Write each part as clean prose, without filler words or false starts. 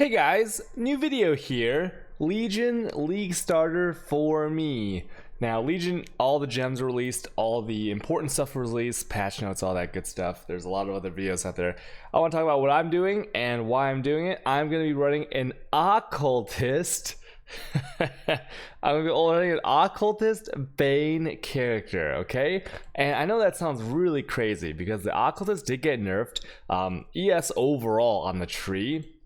Hey guys, new video here. Legion League starter for me. Now Legion, all the gems released, all the important stuff released, patch notes, all that good stuff. There's a lot of other videos out there. I want to talk about what I'm doing and why I'm doing it. I'm going to be running an occultist. I'm going to be running an occultist Bane character, okay? And I know that sounds really crazy because the occultist did get nerfed. ES overall on the tree,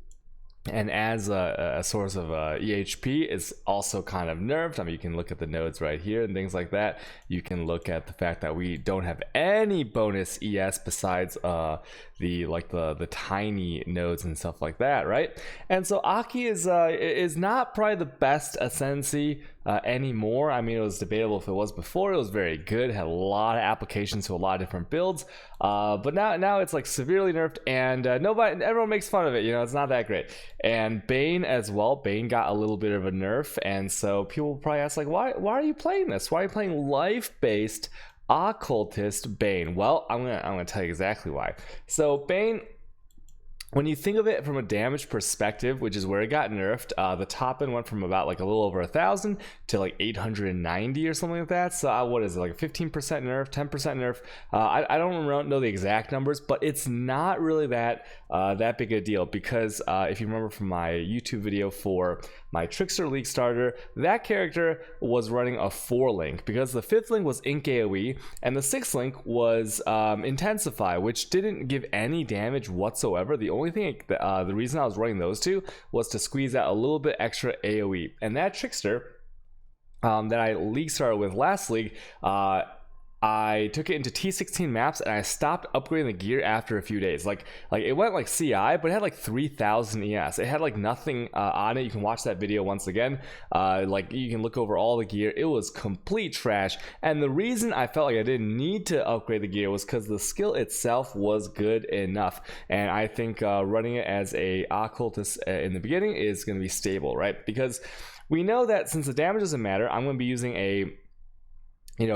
and as a source of EHP is also kind of nerfed. I mean, you can look at the nodes right here and things like that. You can look at the fact that we don't have any bonus ES besides the tiny nodes and stuff like that, right? And so Aki is not probably the best Ascendancy anymore. I mean, it was debatable if it was before. It was very good, had a lot of applications to a lot of different builds, but now it's like severely nerfed, and everyone makes fun of it. You know, it's not that great. And Bane as well. Bane got a little bit of a nerf, and so people probably ask, like, why are you playing this? Why are you playing life-based occultist Bane? Well, I'm gonna tell you exactly why. So Bane, when you think of it from a damage perspective, which is where it got nerfed, the top end went from about like a little over 1,000 to like 890 or something like that. So what is it, like a 15% nerf, 10% nerf? I don't know the exact numbers, but it's not really that big a deal, because if you remember from my YouTube video for my Trickster League starter, that character was running a 4-link because the 5th link was Ink AoE and the 6th link was Intensify, which didn't give any damage whatsoever. The only thing, the reason I was running those two was to squeeze out a little bit extra AoE. And that Trickster that I league started with last league, I took it into T16 maps and I stopped upgrading the gear after a few days. Like it went like CI, but it had like 3,000 ES. It had like nothing on it. You can watch that video once again. Like you can look over all the gear. It was complete trash. And the reason I felt like I didn't need to upgrade the gear was because the skill itself was good enough. And I think running it as a occultist in the beginning is going to be stable, right? Because we know that since the damage doesn't matter, I'm going to be using a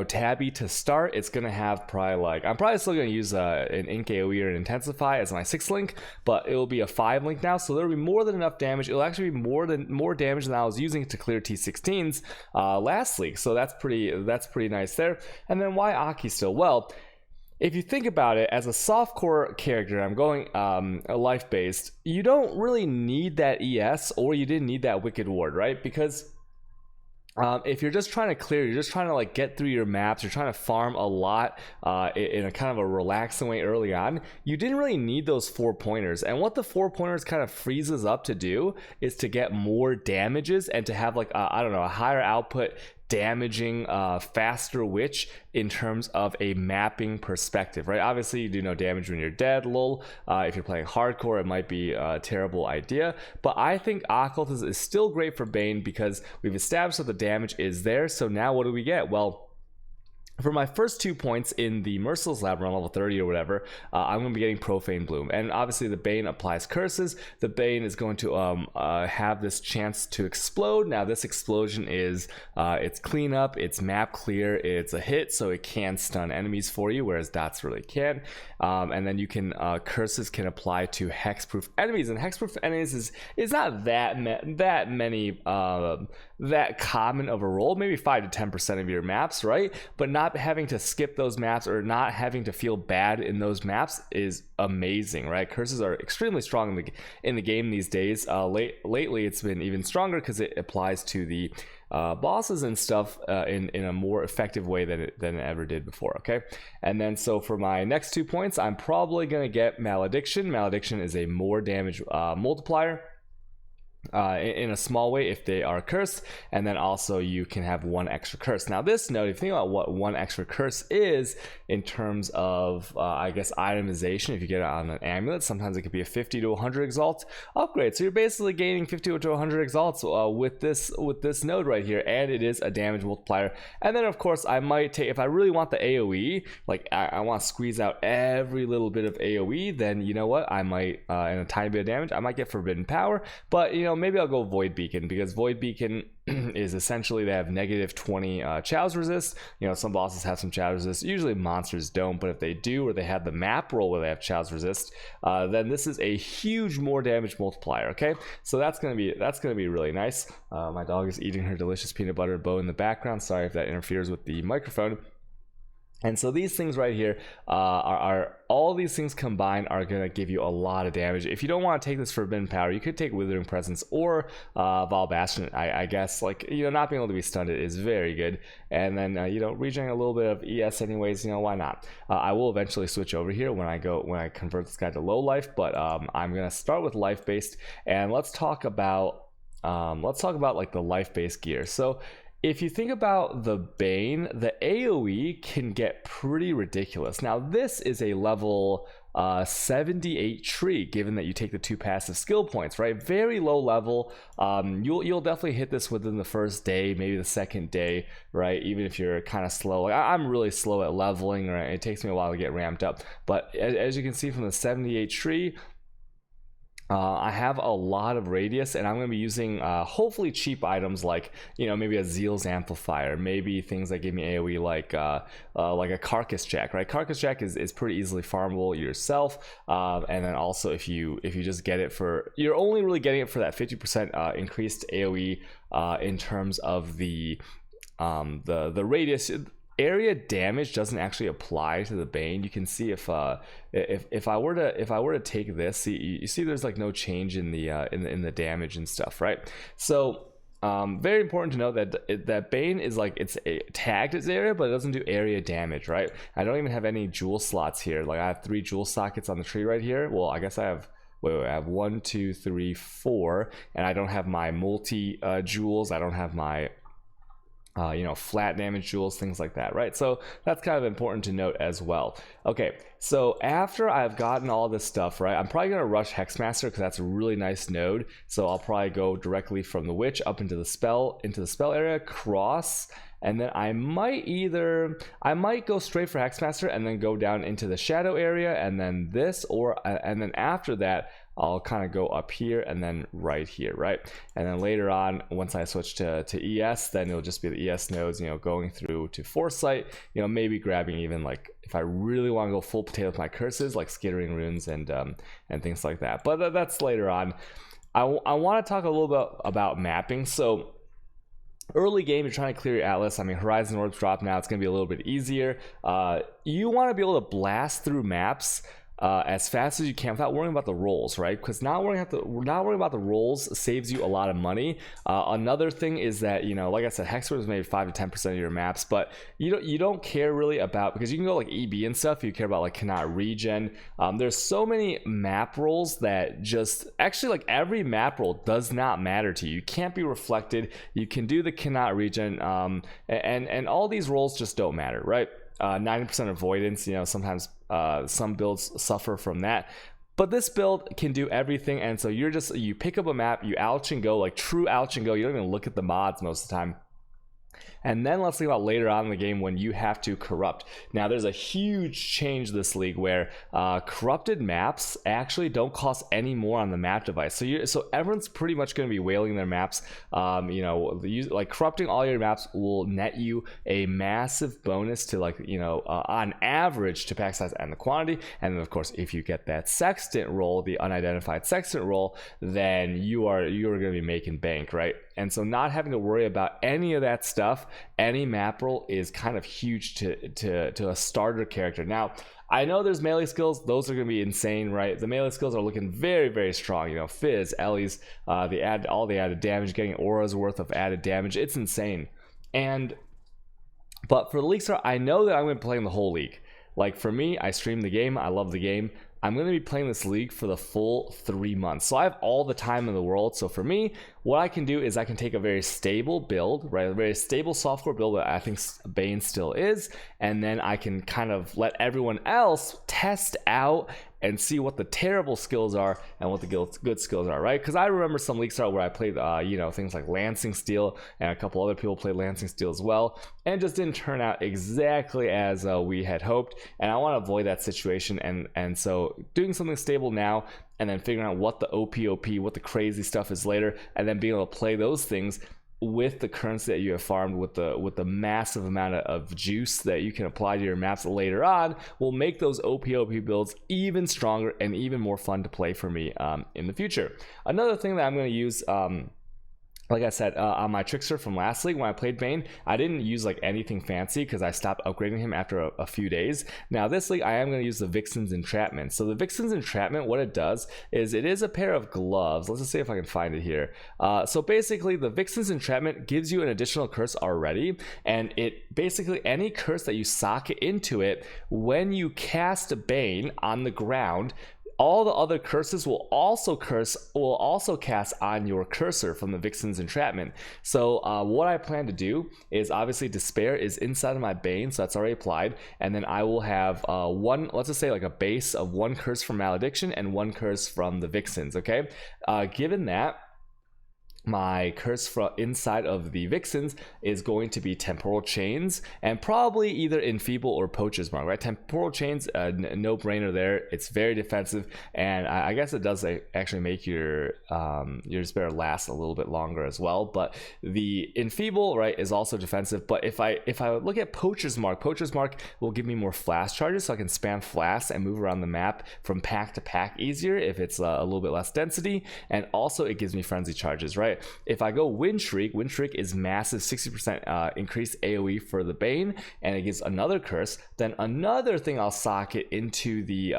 tabby to start. It's gonna have I'm probably still gonna use an Ink AoE or an Intensify as my 6th link, but it will be a 5 link now, so there'll be more than enough damage. It'll actually be more damage than I was using to clear T16s last league, so that's pretty nice there. And then why Aki still? Well, if you think about it, as a softcore character, I'm going life-based, you don't really need that ES, or you didn't need that Wicked Ward, right? Because if you're just trying to clear, you're just trying to like get through your maps, you're trying to farm a lot in a kind of a relaxing way early on, you didn't really need those 4-pointers. And what the 4-pointers kind of freezes up to do is to get more damages and to have like I don't know, a higher output damaging faster witch in terms of a mapping perspective, right? Obviously you do no damage when you're dead, lol. If you're playing hardcore, it might be a terrible idea, but I think occultist is still great for Bane because we've established that the damage is there. So now what do we get? Well, for my first 2 points in the Merciless Lab run, level 30 or whatever, I'm going to be getting Profane Bloom. And obviously the Bane applies curses. The Bane is going to have this chance to explode. Now this explosion is, it's cleanup, it's map clear, it's a hit, so it can stun enemies for you, whereas dots really can't. And then you can, curses can apply to hexproof enemies. And hexproof enemies is not that many, that common of a role, maybe 5 to 10% of your maps, right? But not having to skip those maps or not having to feel bad in those maps is amazing, right? Curses are extremely strong in the game these days. Lately it's been even stronger because it applies to the bosses and stuff in a more effective way than it ever did before. Okay, and then so for my next 2 points, I'm probably gonna get Malediction. Malediction is a more damage multiplier in a small way if they are cursed, and then also you can have 1 extra curse. Now this note, if you think about what 1 extra curse is in terms of I guess itemization, if you get it on an amulet, sometimes it could be a 50 to 100 exalt upgrade, so you're basically gaining 50 to 100 exalts with this node right here, and it is a damage multiplier. And then of course I might take, if I really want the AoE, like I want to squeeze out every little bit of AoE, then you know what, I might in a tiny bit of damage I might get Forbidden Power. But know, maybe I'll go Void Beacon, because Void Beacon is essentially they have -20 Chow's resist. You know, some bosses have some Chow's resist. Usually monsters don't, but if they do, or they have the map roll where they have Chow's resist, then this is a huge more damage multiplier. Okay, so that's gonna be really nice. My dog is eating her delicious peanut butter bow in the background. Sorry if that interferes with the microphone. And so these things right here are all these things combined are going to give you a lot of damage. If you don't want to take this Forbidden Power, you could take Withering Presence or Val Bastion. I guess, like, you know, not being able to be stunned is very good. And then you know, regenerating a little bit of ES anyways, you know, why not? I will eventually switch over here when I convert this guy to low life, but I'm going to start with life based, and let's talk about like the life based gear. So if you think about the Bane, the AoE can get pretty ridiculous. Now this is a level 78 tree, given that you take the 2 passive skill points, right? Very low level. You'll definitely hit this within the first day, maybe the second day, right? Even if you're kind of slow. Like, I'm really slow at leveling, right? It takes me a while to get ramped up. But as you can see from the 78 tree, I have a lot of radius, and I'm going to be using hopefully cheap items like, you know, maybe a Zeal's amplifier, maybe things that give me AoE like a Carcass Jack, right? Carcass Jack is pretty easily farmable yourself, and then also if you just get it for, you're only really getting it for that 50% increased AoE in terms of the radius. Area damage doesn't actually apply to the Bane. You can see if I were to take this, you see there's like no change in the damage and stuff, right? So very important to note that Bane is like, it's tagged as area, but it doesn't do area damage, right? I don't even have any jewel slots here. Like, I have 3 jewel sockets on the tree right here. Well, I guess I have, wait, I have 1, 2, 3, 4, and I don't have my multi jewels. I don't have my you know, flat damage jewels, things like that, right? So that's kind of important to note as well. Okay, so after I've gotten all this stuff, right, I'm probably going to rush Hexmaster because that's a really nice node. So I'll probably go directly from the Witch up into the spell area, cross, and then I might go straight for Hexmaster and then go down into the shadow area, and then this, or and then after that I'll kind of go up here and then right here, right? And then later on, once I switch to ES, then it'll just be the ES nodes, you know, going through to Foresight, you know, maybe grabbing even, like, if I really want to go full potato with my curses, like Skittering Runes and things like that. But that's later on. I want to talk a little bit about mapping. So early game, you're trying to clear your Atlas. I mean, Horizon Orbs drop now. It's going to be a little bit easier. You want to be able to blast through maps as fast as you can without worrying about the rolls, right? Because not worrying about the rolls saves you a lot of money. Another thing is that, you know, like I said, Hexford is maybe 5 to 10% of your maps, but you don't care really about, because you can go like EB and stuff. You care about like cannot regen. There's so many map rolls that just actually, like, every map roll does not matter to you. You can't be reflected. You can do the cannot regen, and all these rolls just don't matter, right? 90% avoidance, you know, sometimes some builds suffer from that, but this build can do everything. And so you pick up a map, you ouch and go, like true ouch and go. You don't even look at the mods most of the time. And then let's think about later on in the game when you have to corrupt. Now, there's a huge change this league where corrupted maps actually don't cost any more on the map device. So everyone's pretty much going to be whaling their maps. You know, like corrupting all your maps will net you a massive bonus to, like, you know, on average to pack size and the quantity. And then of course, if you get that sextant roll, the unidentified sextant roll, then you are going to be making bank, right? And so not having to worry about any of that stuff, any map roll, is kind of huge to a starter character. Now, I know there's melee skills. Those are going to be insane, right? The melee skills are looking very, very strong. You know, Fizz, Ellie's, all the added damage, getting Aura's worth of added damage. It's insane. But for the League Star, I know that I'm going to be playing the whole league. Like, for me, I stream the game. I love the game. I'm going to be playing this league for the full 3 months. So I have all the time in the world. So for me, what I can do is I can take a very stable build, right? A very stable software build that I think Bane still is. And then I can kind of let everyone else test out and see what the terrible skills are and what the good skills are, right? Because I remember some League Star where I played things like Lancing Steel, and a couple other people played Lancing Steel as well, and it just didn't turn out exactly as we had hoped, and I want to avoid that situation. And so doing something stable now, and then figuring out what the OP, what the crazy stuff is later, and then being able to play those things with the currency that you have farmed, with the massive amount of juice that you can apply to your maps later on, will make those OP builds even stronger and even more fun to play for me in the future. Another thing that I'm going to use, like I said, on my Trickster from last league when I played Bane, I didn't use like anything fancy because I stopped upgrading him after a few days. Now this league I am going to use the Vixen's Entrapment. So the Vixen's Entrapment, what it does is it is a pair of gloves. Let's just see if I can find it here. So basically the Vixen's Entrapment gives you an additional curse already, and it basically, any curse that you socket into it, when you cast a Bane on the ground, all the other curses will also cast on your cursor from the Vixen's Entrapment. So what I plan to do is, obviously Despair is inside of my Bane, so that's already applied, and then I will have one, let's just say like a base of one curse from Malediction and one curse from the Vixens, okay? Given that, my curse from inside of the Vixens is going to be Temporal Chains, and probably either Enfeeble or Poacher's Mark, right? Temporal Chains, no brainer there. It's very defensive, and I guess it does actually make your Despair last a little bit longer as well. But the Enfeeble, right, is also defensive. But if I look at Poacher's Mark will give me more flash charges, so I can spam flash and move around the map from pack to pack easier if it's a little bit less density, and also it gives me frenzy charges, right? If I go Wind Shriek is massive, 60% increased AoE for the Bane, and it gives another curse. Then another thing I'll socket into the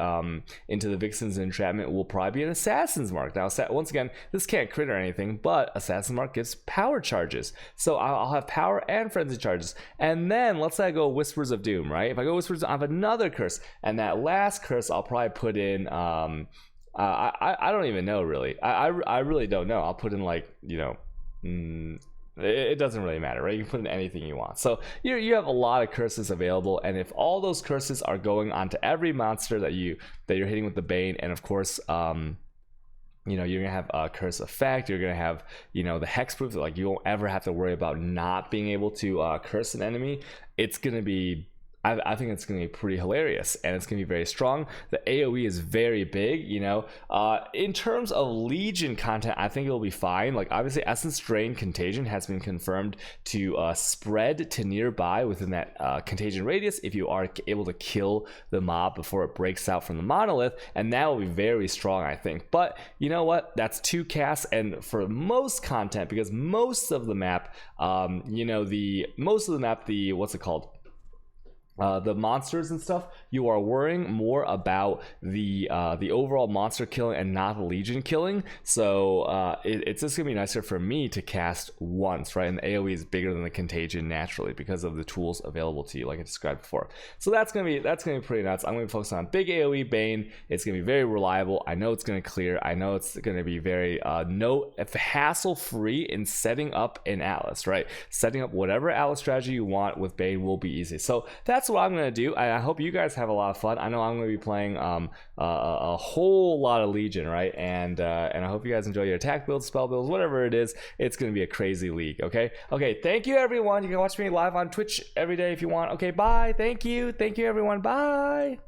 Vixen's Entrapment will probably be an Assassin's Mark. Now, once again, this can't crit or anything, but Assassin's Mark gives power charges, so I'll have power and frenzy charges. And then let's say I go Whispers of Doom, right? If I go Whispers, I have another curse, and that last curse I'll probably put in I don't even know, really. I really don't know. I'll put in like, it doesn't really matter, right? You can put in anything you want. So you have a lot of curses available, and if all those curses are going onto every monster that you're hitting with the Bane, and of course you're gonna have a curse effect, you're gonna have the hexproof, like you won't ever have to worry about not being able to curse an enemy. It's gonna be, I think it's going to be pretty hilarious, and it's going to be very strong. The AoE is very big, in terms of Legion content, I think it'll be fine. Like, obviously Essence Drain Contagion has been confirmed to spread to nearby within that contagion radius if you are able to kill the mob before it breaks out from the monolith, and that will be very strong, I think. But you know what, that's 2 casts, and for most content, because most of the map, what's it called, the monsters and stuff, you are worrying more about the overall monster killing and not the Legion killing. So it's just gonna be nicer for me to cast once, right? And the AoE is bigger than the contagion naturally because of the tools available to you, like I described before. So that's gonna be pretty nuts. I'm gonna be focusing on big AoE Bane. It's gonna be very reliable. I know it's gonna clear. I know it's gonna be very hassle free in setting up an Atlas, right? Setting up whatever Atlas strategy you want with Bane will be easy. So that's what I'm gonna do. I hope you guys have a lot of fun. I know I'm gonna be playing a whole lot of Legion, right? And I hope you guys enjoy your attack builds, spell builds, whatever it is. It's gonna be a crazy league. Okay, thank you everyone. You can watch me live on Twitch every day if you want. Okay, bye. Thank you everyone. Bye.